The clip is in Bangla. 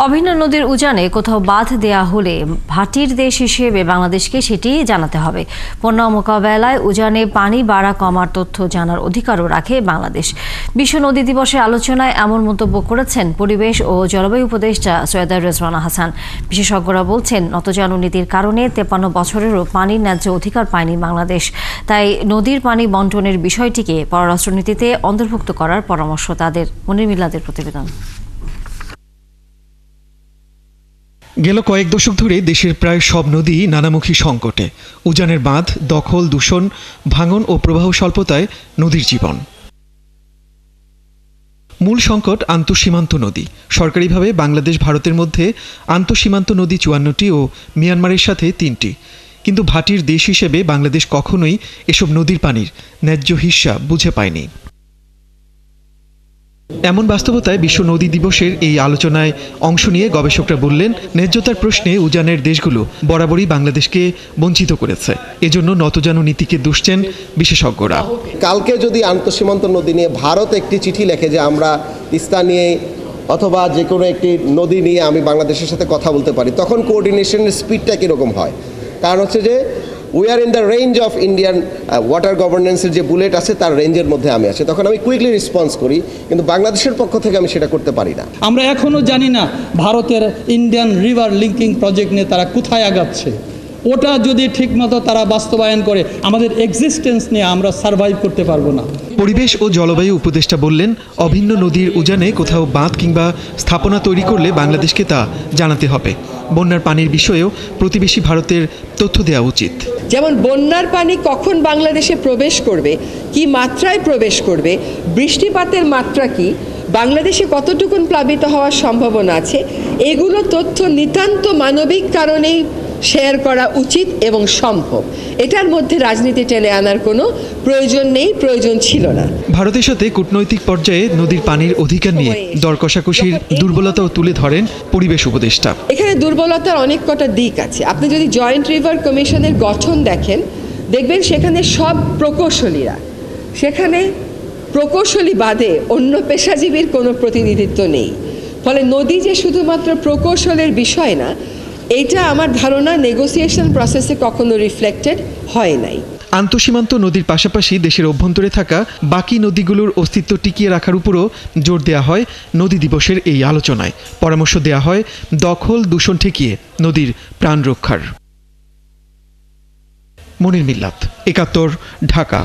অভিন্ন নদীর উজানে কোথাও বাঁধ দেয়া হলে ভাটির দেশ হিসেবে বাংলাদেশকে সেটি জানাতে হবে। বন্যা মোকাবেলায় উজানে পানি বাড়া কমার তথ্য জানার অধিকারও রাখে বাংলাদেশ। বিশ্ব নদী দিবসে আলোচনায় এমন মন্তব্য করেছেন পরিবেশ ও জলবায়ু উপদেষ্টা সৈয়দা রেজওয়ানা হাসান। বিশেষজ্ঞরা বলছেন, নতজানু নীতির কারণে 53 বছরেরও পানির ন্যায্য অধিকার পায়নি বাংলাদেশ। তাই নদীর পানি বন্টনের বিষয়টিকে পররাষ্ট্রনীতিতে অন্তর্ভুক্ত করার পরামর্শ তাদের। মনির মিল্লাদের প্রতিবেদন। গেল কয়েক দশক ধরে দেশের প্রায় সব নদী নানামুখী সংকটে। উজানের বাঁধ, দখল, দূষণ, ভাঙন ও প্রবাহ স্বল্পতায় নদীর জীবন। মূল সংকট আন্তঃসীমান্ত নদী। সরকারিভাবে বাংলাদেশ ভারতের মধ্যে আন্তঃসীমান্ত নদী 54টি ও মিয়ানমারের সাথে 3টি। কিন্তু ভাটির দেশ হিসেবে বাংলাদেশ কখনোই এসব নদীর পানির ন্যায্য হিস্যা বুঝে পায়নি। এমন বাস্তবতায় বিশ্ব নদী দিবসের এই আলোচনায় অংশ নিয়ে গবেষকরা বললেন, ন্যায্যতার প্রশ্নে উজানের দেশগুলো বরাবরই বাংলাদেশকে বঞ্চিত করেছে। এজন্য নতজানু নীতিকে দুষছেন বিশেষজ্ঞরা। কালকে যদি আন্তঃসীমান্ত নদী নিয়ে ভারত একটি চিঠি লেখে যে আমরা তিস্তা নিয়ে অথবা যে কোনো একটি নদী নিয়ে আমি বাংলাদেশের সাথে কথা বলতে পারি, তখন কোঅর্ডিনেশনের স্পিডটা কীরকম হয়? কারণ হচ্ছে যে we are in the range of Indian water গভর্নেন্সের যে বুলেট আছে তার রেঞ্জের মধ্যে আমি আছি, তখন আমি কুইকলি রেসপন্স করি। কিন্তু বাংলাদেশের পক্ষ থেকে আমি সেটা করতে পারি না। আমরা এখনও জানি না ভারতের ইন্ডিয়ান রিভার লিঙ্কিং প্রজেক্ট নিয়ে তারা কোথায় আগাচ্ছে। ওটা যদি ঠিকমতো তারা বাস্তবায়ন করে, আমাদের এক্সিস্টেন্স নিয়ে আমরা সার্ভাইভ করতে পারবো না। পরিবেশ ও জলবায়ু উপদেষ্টা বললেন, অভিন্ন নদীর উজানে কোথাও বাঁধ কিংবা স্থাপনা তৈরি করলে বাংলাদেশকে তা জানাতে হবে। বন্যার পানির বিষয়েও প্রতিবেশী ভারতের তথ্য দেওয়া উচিত। যেমন বন্যার পানি কখন বাংলাদেশে প্রবেশ করবে, কি মাত্রায় প্রবেশ করবে, বৃষ্টিপাতের মাত্রা কি, বাংলাদেশে কতটুকুন প্লাবিত হওয়ার সম্ভাবনা আছে, এগুলো তথ্য নিতান্ত মানবিক কারণেই শেয়ার করা উচিত এবং সম্ভব। এটার মধ্যে রাজনীতি টেনে আনার কোনো প্রয়োজন নেই, প্রয়োজন ছিল না। ভারতের সাথে কূটনৈতিক পর্যায়ে নদীর পানির অধিকার নিয়ে দর কষাকষির দুর্বলতাও তুলে ধরেন পরিবেশ উপদেষ্টা। এখানে দুর্বলতার অনেক কটা দিক আছে। আপনি যদি জয়েন্ট রিভার কমিশনের গঠন দেখবেন সেখানে সব প্রকৌশলীরা, সেখানে প্রকৌশলী বাদে অন্য পেশাজীবীর কোনো প্রতিনিধিত্ব নেই। ফলে নদী যে শুধুমাত্র প্রকৌশলের বিষয় না, এইটা আমার ধারণা নেগোসিয়েশন প্রসেসে কখনো রিফ্লেক্টেড হয় নাই। আন্তঃসীমান্ত নদীর পাশাপাশি দেশের অভ্যন্তরে থাকা বাকি নদীগুলোর অস্তিত্ব টিকিয়ে রাখার উপরও জোর দেওয়া হয় নদী দিবসের এই আলোচনায়। পরামর্শ দেওয়া হয় দখল, দূষণ ঠেকিয়ে নদীর প্রাণ রক্ষার। মনির মিল্লাত, ৭১, ঢাকা।